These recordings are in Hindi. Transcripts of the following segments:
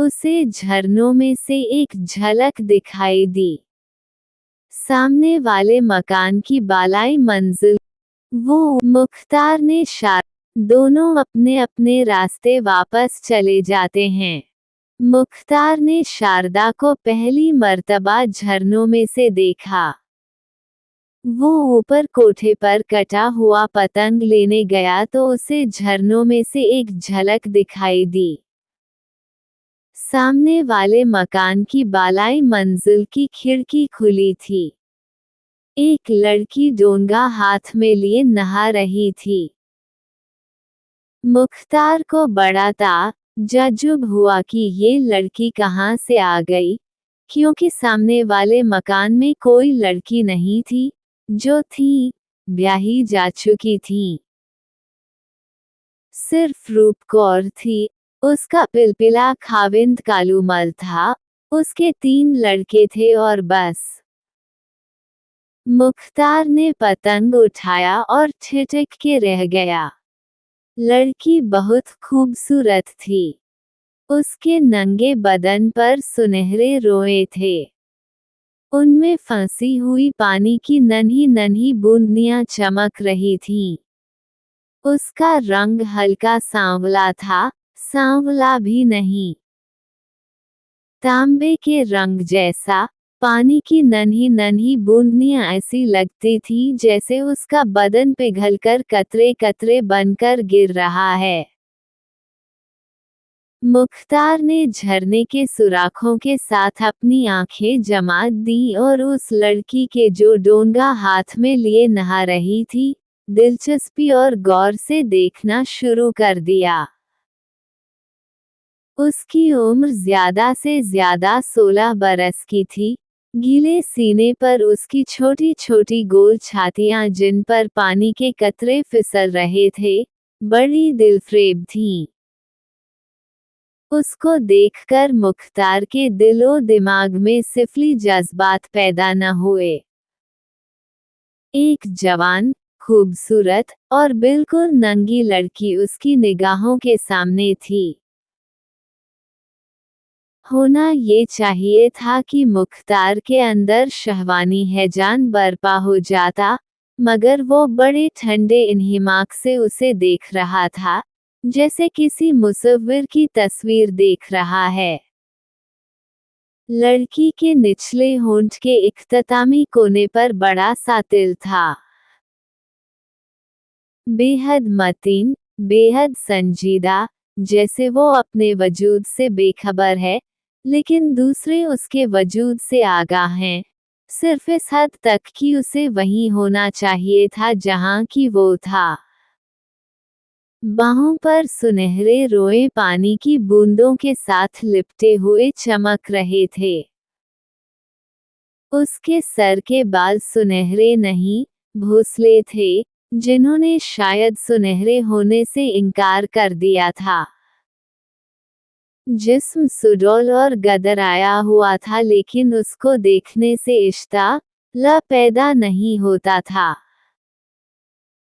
उसे झरनों में से एक झलक दिखाई दी। सामने वाले मकान की बालाई मंजिल। वो मुख्तार ने दोनों अपने अपने रास्ते वापस चले जाते हैं। मुख्तार ने शारदा को पहली मर्तबा झरनों में से देखा। वो ऊपर कोठे पर कटा हुआ पतंग लेने गया तो उसे झरनों में से एक झलक दिखाई दी। सामने वाले मकान की बालाई मंजिल की खिड़की खुली थी। एक लड़की डोंगा हाथ में लिए नहा रही थी। मुख्तार को बड़ा ताज्जुब हुआ कि ये लड़की कहाँ से आ गई, क्योंकि सामने वाले मकान में कोई लड़की नहीं थी, जो थी ब्याही जा चुकी थी। सिर्फ रूप कौर थी। उसका पिलपिला खाविंद कालूमल था। उसके 3 लड़के थे और बस। मुख्तार ने पतंग उठाया और ठिठक के रह गया। लड़की बहुत खूबसूरत थी। उसके नंगे बदन पर सुनहरे रोए थे। उनमें फंसी हुई पानी की नन्ही नन्ही बूंदियां चमक रही थीं। उसका रंग हल्का सांवला था, सांवला भी नहीं। तांबे के रंग जैसा। पानी की नन्ही नन्ही बूंदियां ऐसी लगती थी जैसे उसका बदन पिघलकर कतरे कतरे बनकर गिर रहा है। मुख्तार ने झरने के सुराखों के साथ अपनी आंखें जमा दी और उस लड़की के जो डोंगा हाथ में लिए नहा रही थी, दिलचस्पी और गौर से देखना शुरू कर दिया। उसकी उम्र ज्यादा से ज्यादा 16 बरस की थी। गीले सीने पर उसकी छोटी छोटी गोल छातियां जिन पर पानी के कतरे फिसल रहे थे, बड़ी दिलफरेब थीं। उसको देखकर मुख्तार के दिलो दिमाग में सिफली जज्बात पैदा न हुए। एक जवान, खूबसूरत और बिल्कुल नंगी लड़की उसकी निगाहों के सामने थी। होना ये चाहिए था कि मुख्तार के अंदर शहवानी हैजान बर्पा हो जाता, मगर वो बड़े ठंडे इन्हिमाक से उसे देख रहा था, जैसे किसी मुसव्विर की तस्वीर देख रहा है। लड़की के निचले होंठ के इख्तितामी कोने पर बड़ा सा तिल था। बेहद मतीन, बेहद संजीदा, जैसे वो अपने वजूद से बेखबर है, लेकिन दूसरे उसके वजूद से आगाह हैं, सिर्फ इस हद तक कि उसे वहीं होना चाहिए था जहां कि वो था। बाहों पर सुनहरे रोए पानी की बूंदों के साथ लिपटे हुए चमक रहे थे। उसके सर के बाल सुनहरे नहीं, भूसले थे, जिन्होंने शायद सुनहरे होने से इनकार कर दिया था। जिस्म सुडौल और गदराया हुआ था, लेकिन उसको देखने से इश्ता पैदा नहीं होता था।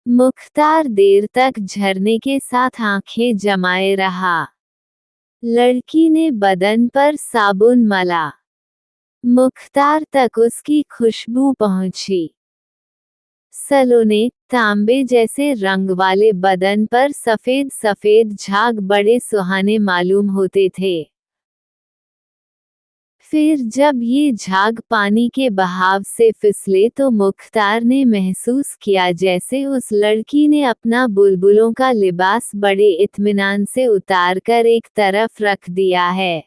मुख्तार देर तक झरने के साथ आंखें जमाए रहा। लड़की ने बदन पर साबुन मला। मुख्तार तक उसकी खुशबू पहुंची। सलोने, तांबे जैसे रंग वाले बदन पर सफेद सफेद झाग बड़े सुहाने मालूम होते थे। फिर जब ये झाग पानी के बहाव से फिसले तो मुख्तार ने महसूस किया जैसे उस लड़की ने अपना बुलबुलों का लिबास बड़े इत्मीनान से उतारकर एक तरफ रख दिया है।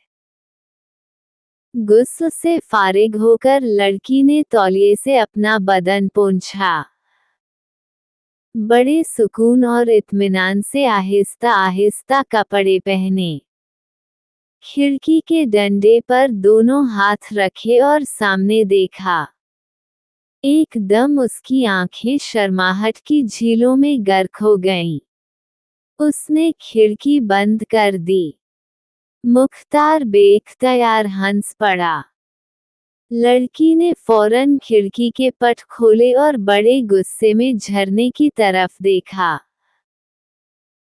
गुस्से से फारिग होकर लड़की ने तौलिए से अपना बदन पोंछा। बड़े सुकून और इत्मीनान से आहिस्ता आहिस्ता कपड़े पहने। खिड़की के डंडे पर दोनों हाथ रखे और सामने देखा। एकदम उसकी आंखें शर्माहट की झीलों में गर्क हो गईं। उसने खिड़की बंद कर दी। मुख्तार बेख्तियार हंस पड़ा। लड़की ने फौरन खिड़की के पट खोले और बड़े गुस्से में झरने की तरफ देखा।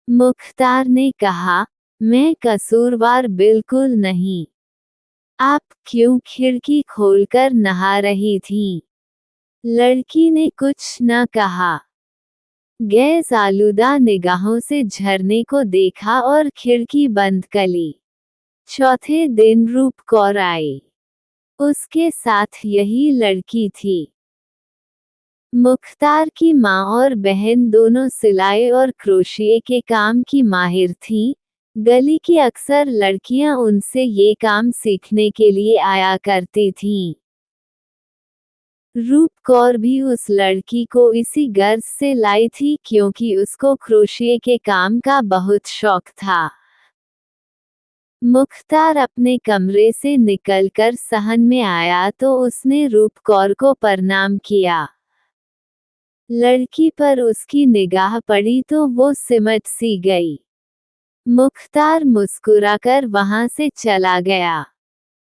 मुख्तार ने कहा, मैं कसूरवार बिल्कुल नहीं। आप क्यों खिड़की खोलकर नहा रही थीं? लड़की ने कुछ न कहा। गैस आलूदा निगाहों से झरने को देखा और खिड़की बंद कली। चौथे दिन रूप कौर आई। उसके साथ यही लड़की थी। मुख्तार की माँ और बहन दोनों सिलाई और क्रोशिये के काम की माहिर थीं। गली की अक्सर लड़कियां उनसे ये काम सीखने के लिए आया करती थीं। रूप कौर भी उस लड़की को इसी गर्ज से लाई थी क्योंकि उसको क्रोशिये के काम का बहुत शौक था। मुख्तार अपने कमरे से निकलकर सहन में आया तो उसने रूप कौर को प्रणाम किया। लड़की पर उसकी निगाह पड़ी तो वो सिमट सी गई। मुख्तार मुस्कुराकर वहां से चला गया।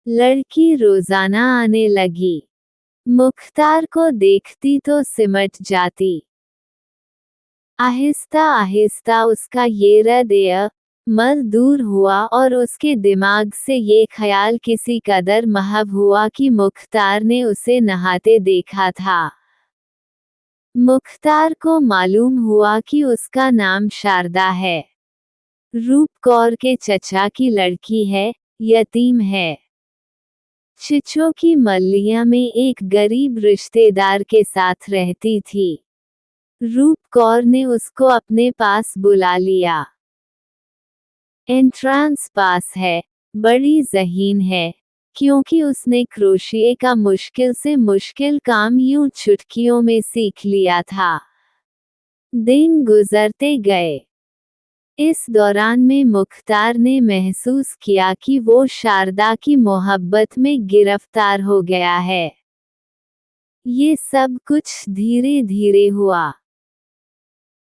लड़की रोजाना आने लगी। मुख्तार को देखती तो सिमट जाती। आहिस्ता आहिस्ता उसका ये हृदय मल दूर हुआ और उसके दिमाग से ये ख्याल किसी कदर महव हुआ कि मुख्तार ने उसे नहाते देखा था। मुख्तार को मालूम हुआ कि उसका नाम शारदा है। रूप कौर के चचा की लड़की है, यतीम है। चिचो की मल्लिया में एक गरीब रिश्तेदार के साथ रहती थी। रूप कौर ने उसको अपने पास बुला लिया। एंट्रांस पास है, बड़ी ज़हीन है, क्योंकि उसने क्रोशिये का मुश्किल से मुश्किल काम यूं चुटकियों में सीख लिया था। दिन गुजरते गए। इस दौरान में मुख्तार ने महसूस किया कि वो शारदा की मोहब्बत में गिरफ्तार हो गया है। ये सब कुछ धीरे धीरे हुआ।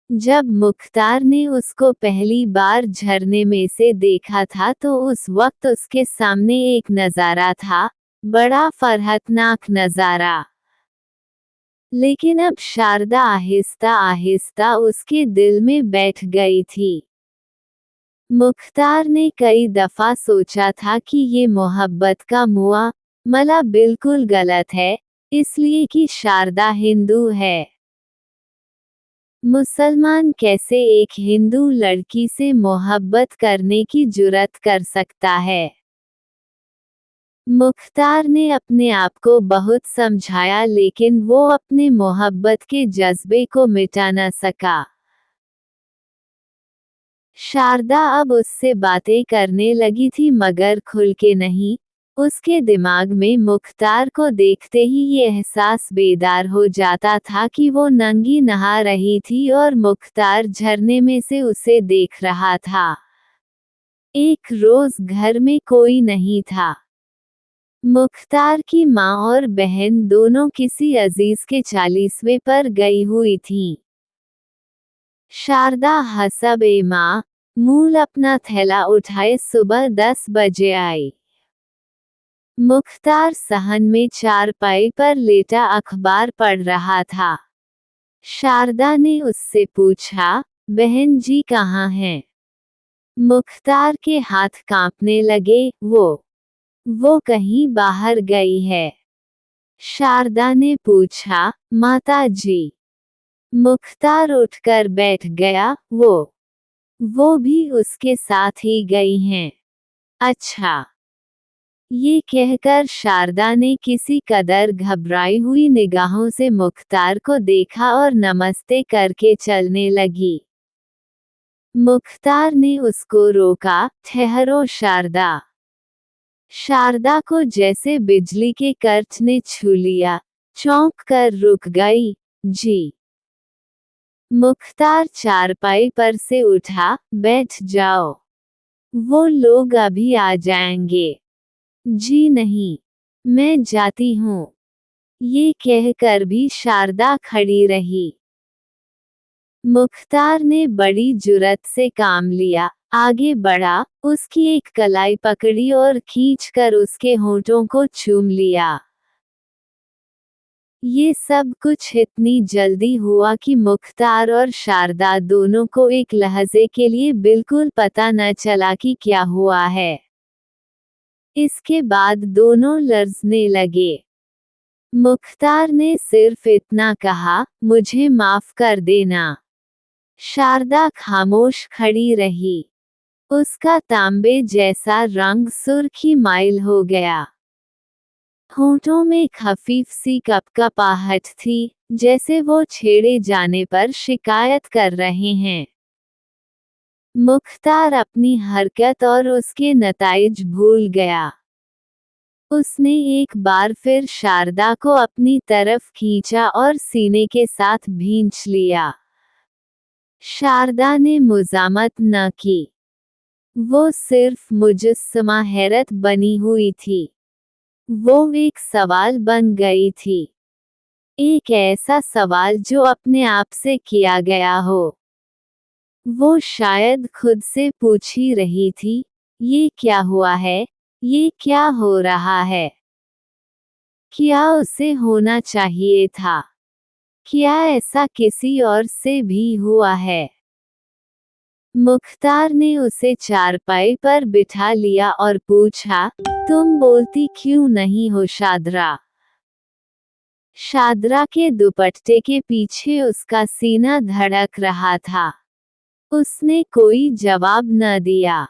जब मुख्तार ने उसको पहली बार झरने में से देखा था तो उस वक्त उसके सामने एक नज़ारा था, बड़ा फरहतनाक नज़ारा। लेकिन अब शारदा आहिस्ता आहिस्ता उसके दिल में बैठ गई थी। मुख्तार ने कई दफ़ा सोचा था कि ये मोहब्बत का मुआमला बिल्कुल गलत है, इसलिए कि शारदा हिंदू है। मुसलमान कैसे एक हिंदू लड़की से मोहब्बत करने की जुर्रत कर सकता है? मुख्तार ने अपने आप को बहुत समझाया लेकिन वो अपने मोहब्बत के जज्बे को मिटा न सका। शारदा अब उससे बातें करने लगी थी मगर खुल के नहीं। उसके दिमाग में मुख्तार को देखते ही ये एहसास बेदार हो जाता था कि वो नंगी नहा रही थी और मुख्तार झरने में से उसे देख रहा था। एक रोज घर में कोई नहीं था। मुख्तार की माँ और बहन दोनों किसी अजीज के 40वें पर गई हुई थीं। शारदा हसब ए मूल अपना थैला उठाए सुबह 10 बजे आई। मुख्तार सहन में चारपाई पर लेटा अखबार पढ़ रहा था। शारदा ने उससे पूछा, बहन जी कहाँ हैं? मुख्तार के हाथ कांपने लगे। वो कहीं बाहर गई है। शारदा ने पूछा, माता जी? मुख्तार उठकर बैठ गया। वो भी उसके साथ ही गई हैं। अच्छा। ये कहकर शारदा ने किसी कदर घबराई हुई निगाहों से मुख्तार को देखा और नमस्ते करके चलने लगी। मुख्तार ने उसको रोका, ठहरो शारदा। शारदा को जैसे बिजली के करंट ने छू लिया, चौंक कर रुक गई। जी। मुख्तार चारपाई पर से उठा, बैठ जाओ। वो लोग अभी आ जाएंगे। जी नहीं, मैं जाती हूँ। ये कहकर भी शारदा खड़ी रही। मुख्तार ने बड़ी जुर्रत से काम लिया, आगे बढ़ा, उसकी एक कलाई पकड़ी और खींचकर उसके होंठों को चूम लिया। ये सब कुछ इतनी जल्दी हुआ कि मुख्तार और शारदा दोनों को एक लहजे के लिए बिल्कुल पता न चला कि क्या हुआ है। इसके बाद दोनों लर्जने लगे। मुख्तार ने सिर्फ इतना कहा, मुझे माफ कर देना। शारदा खामोश खड़ी रही। उसका तांबे जैसा रंग सुर्खी माइल हो गया। होठों में खफीफ सी कपकपाहट थी, जैसे वो छेड़े जाने पर शिकायत कर रहे हैं। मुख्तार अपनी हरकत और उसके नताइज भूल गया। उसने एक बार फिर शारदा को अपनी तरफ खींचा और सीने के साथ भींच लिया। शारदा ने मुजामत न की। वो सिर्फ मुजस्समा हैरत बनी हुई थी। वो एक सवाल बन गई थी। एक ऐसा सवाल जो अपने आप से किया गया हो। वो शायद खुद से पूछ ही रही थी, ये क्या हुआ है, ये क्या हो रहा है? क्या उसे होना चाहिए था? क्या ऐसा किसी और से भी हुआ है? मुख्तार ने उसे चारपाई पर बिठा लिया और पूछा, तुम बोलती क्यों नहीं हो शादरा? शादरा के दुपट्टे के पीछे उसका सीना धड़क रहा था। उसने कोई जवाब न दिया।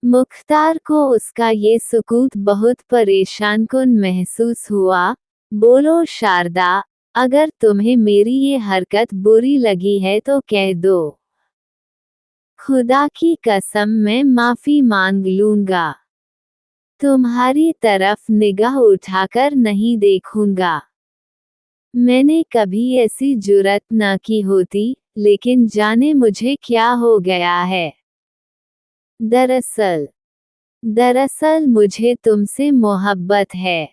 मुख्तार को उसका ये सुकूत बहुत परेशानकुन महसूस हुआ। बोलो शारदा, अगर तुम्हें मेरी ये हरकत बुरी लगी है तो कह दो। खुदा की कसम मैं माफी मांग लूंगा। तुम्हारी तरफ निगाह उठाकर नहीं देखूंगा। मैंने कभी ऐसी जुर्रत न की होती, लेकिन जाने मुझे क्या हो गया है। दरअसल दरअसल मुझे तुमसे मोहब्बत है।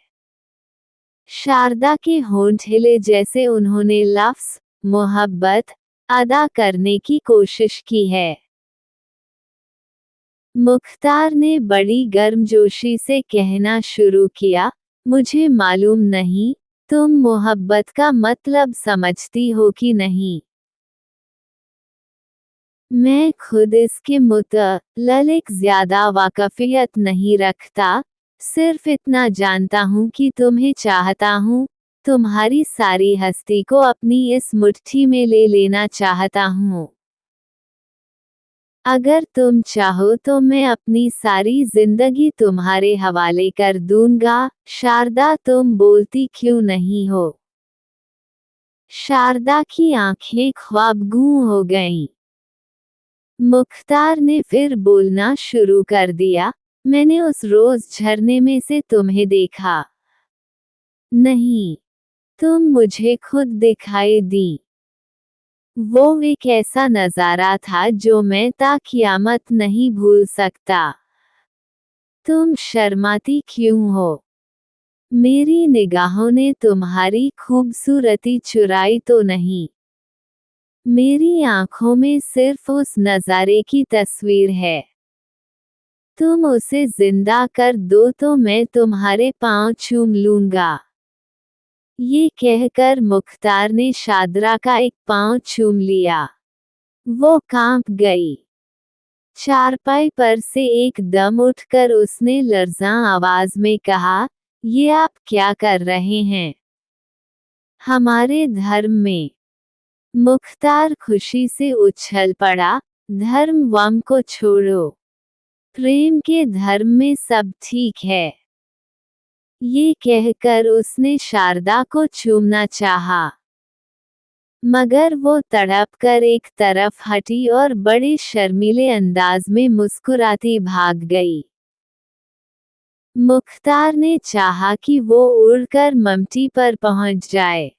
शारदा के होंठ हिले जैसे उन्होंने लफ्ज़ मोहब्बत अदा करने की कोशिश की है। मुख्तार ने बड़ी गर्मजोशी से कहना शुरू किया, मुझे मालूम नहीं, तुम मोहब्बत का मतलब समझती हो कि नहीं। मैं खुद इसके मुतल्लिक ज़्यादा वाकफ़ियत नहीं रखता, सिर्फ इतना जानता हूँ कि तुम्हें चाहता हूँ, तुम्हारी सारी हस्ती को अपनी इस मुट्ठी में ले लेना चाहता हूँ। अगर तुम चाहो तो मैं अपनी सारी जिंदगी तुम्हारे हवाले कर दूंगा। शारदा, तुम बोलती क्यों नहीं हो? शारदा की आंखें ख्वाबगूं हो गईं। मुख्तार ने फिर बोलना शुरू कर दिया, मैंने उस रोज झरने में से तुम्हें देखा। नहीं, तुम मुझे खुद दिखाई दी। वो एक ऐसा नज़ारा था जो मैं ता क़यामत नहीं भूल सकता। तुम शर्माती क्यों हो? मेरी निगाहों ने तुम्हारी खूबसूरती चुराई तो नहीं। मेरी आंखों में सिर्फ उस नज़ारे की तस्वीर है। तुम उसे जिंदा कर दो तो मैं तुम्हारे पांव चूम लूंगा। ये कहकर मुख्तार ने शादरा का एक पांव चूम लिया। वो कांप गई। चारपाई पर से एकदम उठकर उसने लर्ज़ां आवाज में कहा, ये आप क्या कर रहे हैं? हमारे धर्म में। मुख्तार खुशी से उछल पड़ा, धर्म वम को छोड़ो। प्रेम के धर्म में सब ठीक है। ये कहकर उसने शारदा को चूमना चाहा, मगर वो तड़पकर एक तरफ हटी और बड़े शर्मीले अंदाज में मुस्कुराती भाग गई। मुख्तार ने चाहा कि वो उड़कर ममटी पर पहुंच जाए,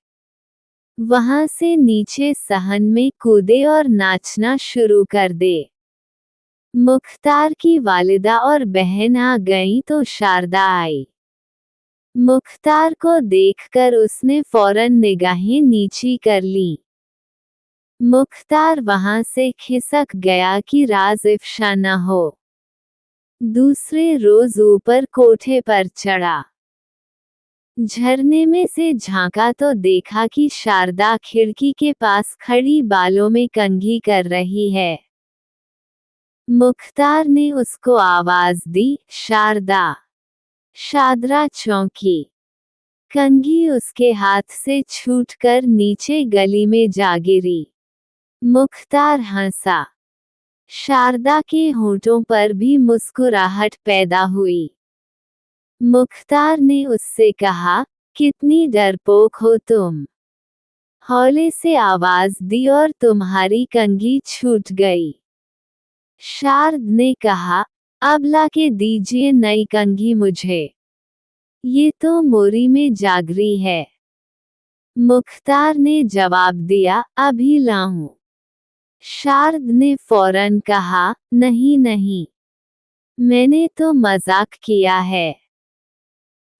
वहां से नीचे सहन में कूदे और नाचना शुरू कर दे। मुख्तार की वालिदा और बहन आ गईं तो शारदा आई। मुख्तार को देखकर उसने फौरन निगाहें नीची कर ली। मुख्तार वहां से खिसक गया कि राज इफ्शा न हो। दूसरे रोज ऊपर कोठे पर चढ़ा। झरने में से झांका तो देखा कि शारदा खिड़की के पास खड़ी बालों में कंघी कर रही है। मुख्तार ने उसको आवाज दी, शारदा। शारदा चौंकी। कंघी उसके हाथ से छूटकर नीचे गली में जा गिरी। मुख्तार हंसा। शारदा के होठों पर भी मुस्कुराहट पैदा हुई। मुख्तार ने उससे कहा, कितनी डरपोक हो तुम। हौले से आवाज दी और तुम्हारी कंघी छूट गई। शारद ने कहा, अब ला के दीजिए नई कंघी मुझे। ये तो मोरी में जागरी है। मुख्तार ने जवाब दिया, अभी लाऊं। शारद ने फौरन कहा, नहीं नहीं, मैंने तो मजाक किया है।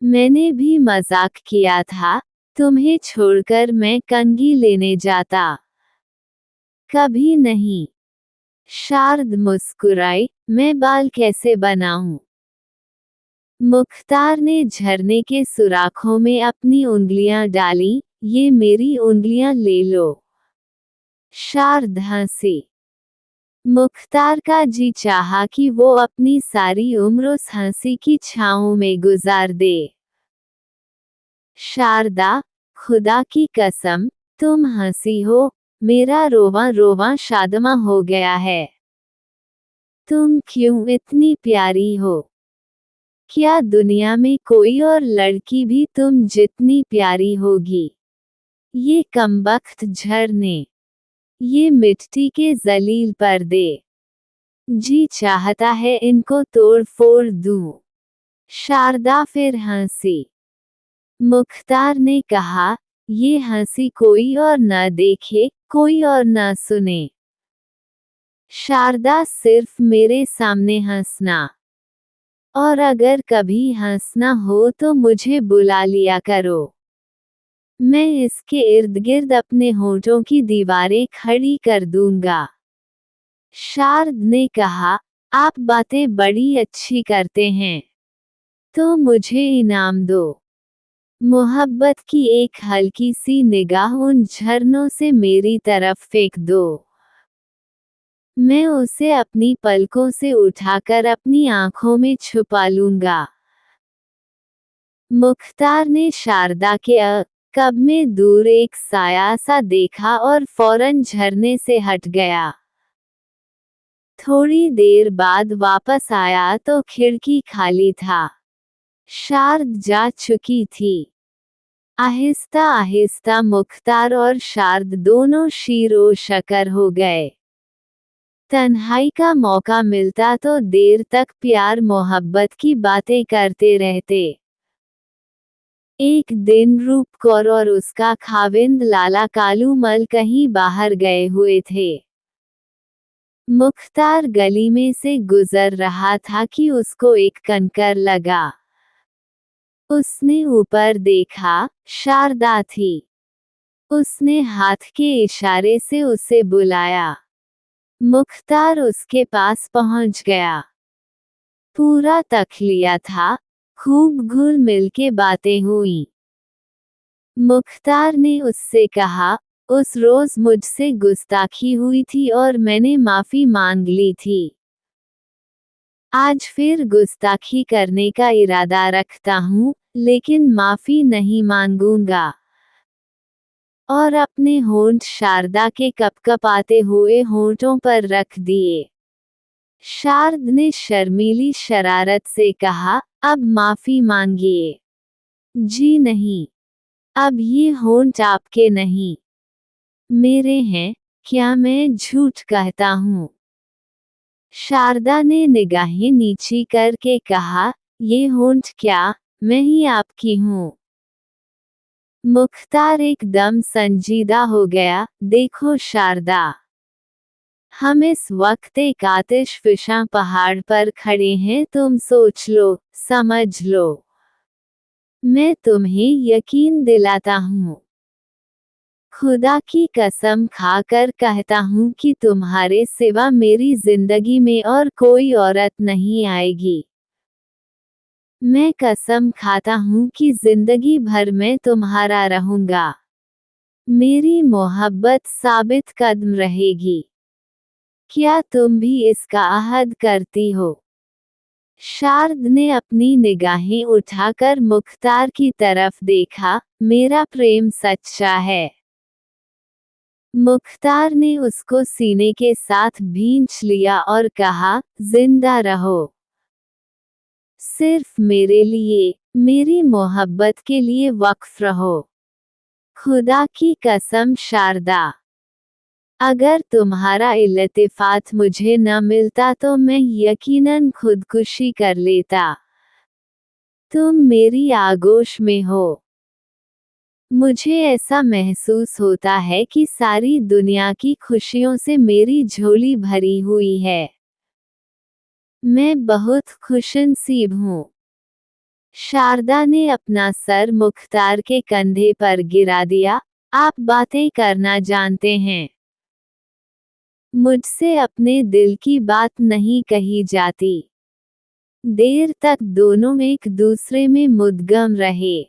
मैंने भी मजाक किया था, तुम्हें छोड़कर मैं कंघी लेने जाता। कभी नहीं। शारद मुस्कुराई, मैं बाल कैसे बनाऊं? मुख्तार ने झरने के सुराखों में अपनी उंगलियां डाली, ये मेरी उंगलियां ले लो। शारद हंसी। मुख्तार का जी चाहा कि वो अपनी सारी उम्र उस हंसी की छांव में गुजार दे। शारदा, खुदा की कसम, तुम हंसी हो, मेरा रोवा रोवा शादमा हो गया है। तुम क्यों इतनी प्यारी हो? क्या दुनिया में कोई और लड़की भी तुम जितनी प्यारी होगी? ये कमबख्त झरने, ये मिट्टी के जलील पर्दे, जी चाहता है इनको तोड़ फोड़ दूं। शारदा फिर हंसी। मुख्तार ने कहा, ये हंसी कोई और न देखे, कोई और न सुने। शारदा, सिर्फ मेरे सामने हंसना। और अगर कभी हंसना हो तो मुझे बुला लिया करो। मैं इसके इर्द गिर्द अपने होठों की दीवारें खड़ी कर दूंगा। शारद ने कहा, आप बातें बड़ी अच्छी करते हैं, तो मुझे इनाम दो। मोहब्बत की एक हल्की सी निगाह उन झरनों से मेरी तरफ फेंक दो। मैं उसे अपनी पलकों से उठाकर अपनी आंखों में छुपा लूंगा। मुख्तार ने शारदा के कब में दूर एक साया सा देखा और फौरन झरने से हट गया। थोड़ी देर बाद वापस आया तो खिड़की खाली था। शारद जा चुकी थी। आहिस्ता आहिस्ता मुख्तार और शारद दोनों शीरो शकर हो गए। तन्हाई का मौका मिलता तो देर तक प्यार मोहब्बत की बातें करते रहते। एक दिन रूप कौर और उसका खाविंद लाला कालू मल कहीं बाहर गए हुए थे। मुख्तार गली में से गुजर रहा था कि उसको एक कंकर लगा। उसने ऊपर देखा, शारदा थी। उसने हाथ के इशारे से उसे बुलाया। मुख्तार उसके पास पहुंच गया। पूरा तक लिया था, खूब घुल मिल के बातें हुई। मुख्तार ने उससे कहा, उस रोज मुझसे गुस्ताखी हुई थी और मैंने माफी मांग ली थी। आज फिर गुस्ताखी करने का इरादा रखता हूँ, लेकिन माफी नहीं मांगूंगा। और अपने होंठ शारदा के कपकपाते हुए होंठों पर रख दिए। शारद ने शर्मीली शरारत से कहा, अब माफी मांगिए। जी नहीं, अब ये होंठ आपके नहीं, मेरे हैं। क्या मैं झूठ कहता हूँ? शारदा ने निगाहें नीची करके कहा, ये होंठ क्या, मैं ही आपकी हूँ। मुख्तार एकदम संजीदा हो गया। देखो शारदा, हम इस वक्त एक आतिशफिशा पहाड़ पर खड़े हैं, तुम सोच लो, समझ लो। मैं तुम्हें यकीन दिलाता हूँ, खुदा की कसम खाकर कहता हूँ कि तुम्हारे सिवा मेरी जिंदगी में और कोई औरत नहीं आएगी। मैं कसम खाता हूँ कि जिंदगी भर मैं तुम्हारा रहूंगा। मेरी मोहब्बत साबित कदम रहेगी। क्या तुम भी इसका अहद करती हो? शारद ने अपनी निगाहें उठाकर मुख्तार की तरफ देखा। मेरा प्रेम सच्चा है। मुख्तार ने उसको सीने के साथ भींच लिया और कहा, जिंदा रहो। सिर्फ मेरे लिए, मेरी मोहब्बत के लिए वक्फ रहो। खुदा की कसम शारदा, अगर तुम्हारा इल्तिफात मुझे न मिलता तो मैं यकीनन खुदकुशी कर लेता। तुम मेरी आगोश में हो। मुझे ऐसा महसूस होता है कि सारी दुनिया की खुशियों से मेरी झोली भरी हुई है। मैं बहुत खुशनसीब हूँ। शारदा ने अपना सर मुख्तार के कंधे पर गिरा दिया। आप बातें करना जानते हैं। मुझसे अपने दिल की बात नहीं कही जाती। देर तक दोनों एक दूसरे में मुद्गम रहे।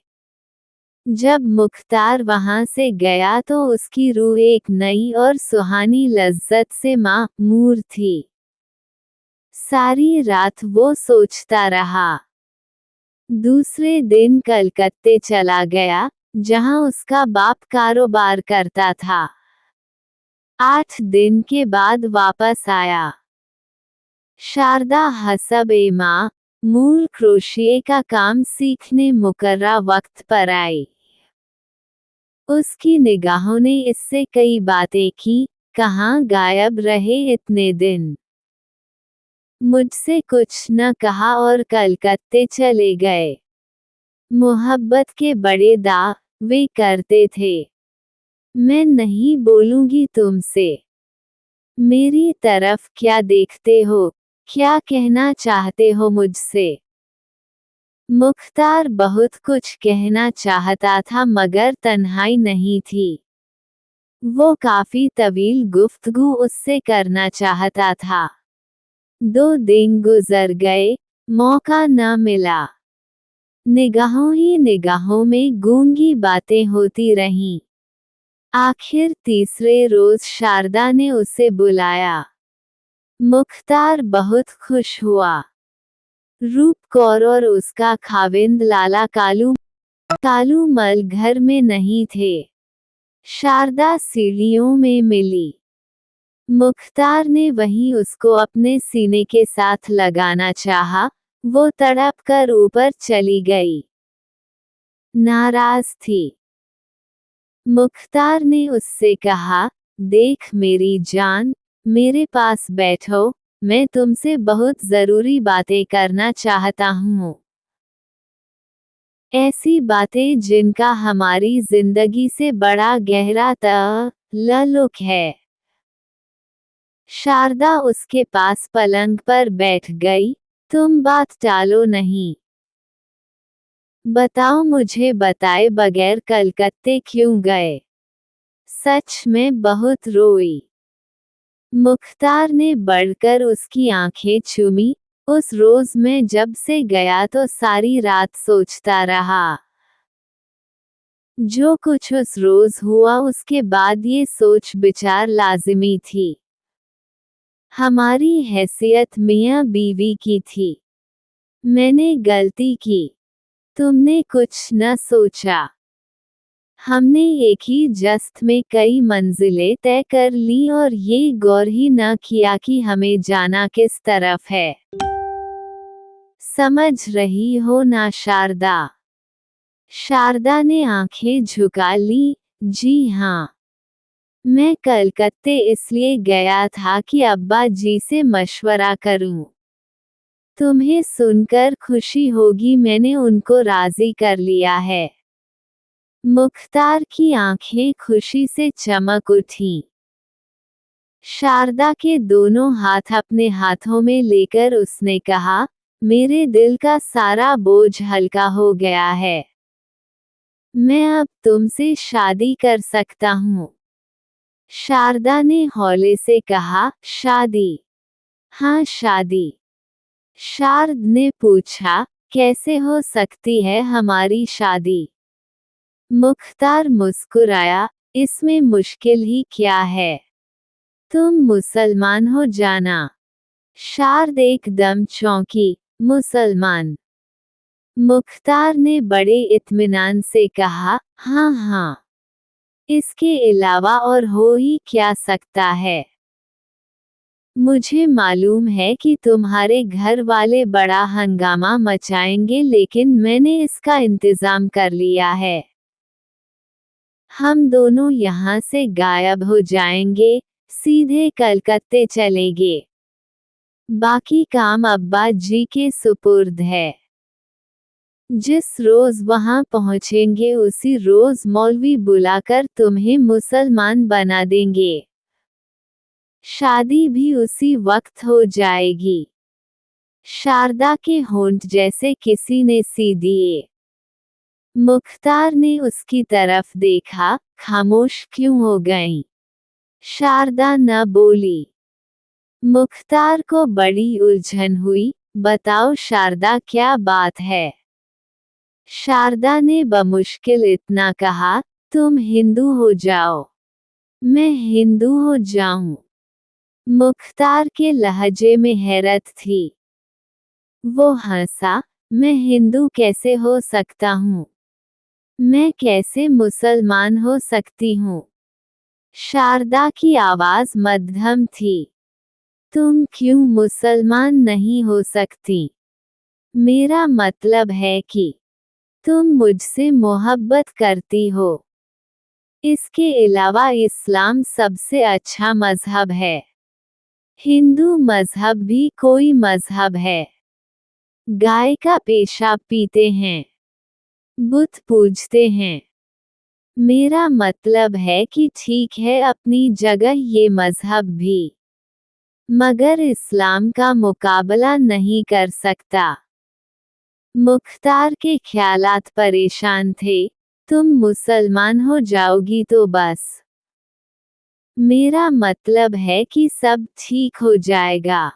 जब मुख्तार वहां से गया तो उसकी रूह एक नई और सुहानी लज्जत से मामूर थी। सारी रात वो सोचता रहा। दूसरे दिन कलकत्ते चला गया, जहां उसका बाप कारोबार करता था। 8 दिन के बाद वापस आया। शारदा हसब ए मूल क्रोशिये का काम सीखने मुकर्रा वक्त पर आई। उसकी निगाहों ने इससे कई बातें की। कहाँ गायब रहे इतने दिन? मुझसे कुछ न कहा और कलकत्ते चले गए। मोहब्बत के बड़े दावे करते थे। मैं नहीं बोलूंगी तुमसे। मेरी तरफ क्या देखते हो? क्या कहना चाहते हो मुझसे? मुख्तार बहुत कुछ कहना चाहता था मगर तन्हाई नहीं थी। वो काफी तवील गुफ्तगू उससे करना चाहता था। 2 दिन गुजर गए, मौका न मिला। निगाहों ही निगाहों में गूंगी बातें होती रहीं। आखिर तीसरे रोज शारदा ने उसे बुलाया। मुख्तार बहुत खुश हुआ। रूप कौर और उसका खाविंद लाला कालू मल घर में नहीं थे। शारदा सीढ़ियों में मिली। मुख्तार ने वहीं उसको अपने सीने के साथ लगाना चाहा। वो तड़प कर ऊपर चली गई। नाराज थी। मुख्तार ने उससे कहा, देख मेरी जान, मेरे पास बैठो, मैं तुमसे बहुत जरूरी बातें करना चाहता हूँ। ऐसी बातें जिनका हमारी जिंदगी से बड़ा गहरा ताल्लुक है। शारदा उसके पास पलंग पर बैठ गई। तुम बात टालो नहीं। बताओ, मुझे बताए बगैर कलकत्ते क्यों गए? सच में बहुत रोई। मुख्तार ने बढ़कर उसकी आंखें चूमी। उस रोज मैं जब से गया तो सारी रात सोचता रहा। जो कुछ उस रोज हुआ उसके बाद ये सोच विचार लाजिमी थी। हमारी हैसियत मियाँ बीवी की थी। मैंने गलती की। तुमने कुछ न सोचा। हमने एक ही जस्त में कई मंजिलें तय कर ली और ये गौर ही न किया कि हमें जाना किस तरफ है। समझ रही हो ना शारदा? शारदा ने आंखें झुका ली। जी हाँ। मैं कलकत्ते इसलिए गया था कि अब्बा जी से मशवरा करूं। तुम्हें सुनकर खुशी होगी, मैंने उनको राजी कर लिया है। मुख्तार की आंखें खुशी से चमक उठीं। शारदा के दोनों हाथ अपने हाथों में लेकर उसने कहा, मेरे दिल का सारा बोझ हल्का हो गया है। मैं अब तुमसे शादी कर सकता हूँ। शारदा ने हौले से कहा, शादी? हाँ शादी। शारद ने पूछा, कैसे हो सकती है हमारी शादी? मुख्तार मुस्कुराया, इसमें मुश्किल ही क्या है? तुम मुसलमान हो जाना। शारद एकदम चौंकी। मुसलमान? मुख्तार ने बड़े इत्मीनान से कहा, हाँ हाँ। इसके अलावा और हो ही क्या सकता है? मुझे मालूम है कि तुम्हारे घर वाले बड़ा हंगामा मचाएंगे, लेकिन मैंने इसका इंतजाम कर लिया है। हम दोनों यहाँ से गायब हो जाएंगे, सीधे कलकत्ते चलेंगे। बाकी काम अब्बा जी के सुपुर्द है। जिस रोज वहां पहुंचेंगे उसी रोज मौलवी बुलाकर तुम्हें मुसलमान बना देंगे। शादी भी उसी वक्त हो जाएगी। शारदा के होंठ जैसे किसी ने सी दिए। मुख्तार ने उसकी तरफ देखा, खामोश क्यों हो गईं? शारदा न बोली। मुख्तार को बड़ी उलझन हुई। बताओ शारदा, क्या बात है? शारदा ने बमुश्किल इतना कहा, तुम हिंदू हो जाओ। मैं हिंदू हो जाऊं? मुख्तार के लहजे में हैरत थी। वो हंसा, मैं हिंदू कैसे हो सकता हूँ? मैं कैसे मुसलमान हो सकती हूँ? शारदा की आवाज मध्यम थी। तुम क्यों मुसलमान नहीं हो सकती? मेरा मतलब है कि तुम मुझसे मोहब्बत करती हो। इसके अलावा इस्लाम सबसे अच्छा मजहब है। हिंदू मजहब भी कोई मजहब है। गाय का पेशाब पीते हैं, बुत पूजते हैं। मेरा मतलब है कि ठीक है अपनी जगह ये मजहब भी, मगर इस्लाम का मुकाबला नहीं कर सकता। मुख्तार के ख्यालात परेशान थे। तुम मुसलमान हो जाओगी तो बस। मेरा मतलब है कि सब ठीक हो जाएगा।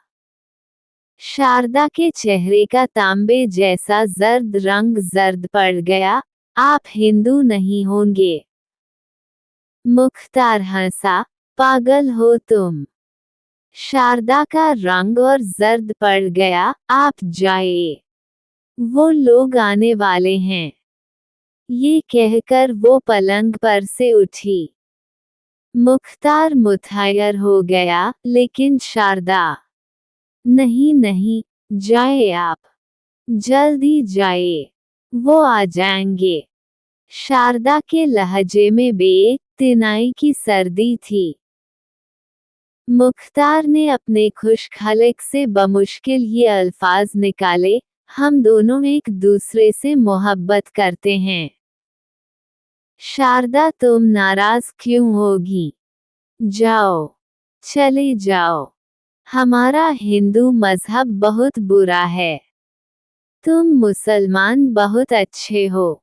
शारदा के चेहरे का तांबे जैसा जर्द रंग जर्द पड़ गया। आप हिंदू नहीं होंगे? मुख्तार हंसा, पागल हो तुम? शारदा का रंग और जर्द पड़ गया। आप जाइए, वो लोग आने वाले हैं। ये कहकर वो पलंग पर से उठी। मुख्तार मुतहयर हो गया, लेकिन शारदा? नहीं नहीं, जाए आप। जल्दी जाए, वो आ जाएंगे। शारदा के लहजे में बेइत्तेनाई की सर्दी थी। मुख्तार ने अपने खुश्क हलक से बमुश्किल ये अल्फाज निकाले, हम दोनों एक दूसरे से मोहब्बत करते हैं। शारदा, तुम नाराज क्यों होगी? जाओ, चले जाओ। हमारा हिंदू मजहब बहुत बुरा है। तुम मुसलमान बहुत अच्छे हो।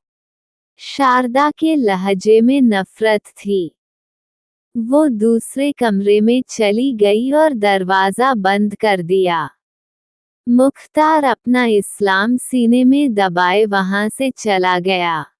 शारदा के लहजे में नफरत थी। वो दूसरे कमरे में चली गई और दरवाजा बंद कर दिया। मुख्तार अपना इस्लाम सीने में दबाए वहां से चला गया।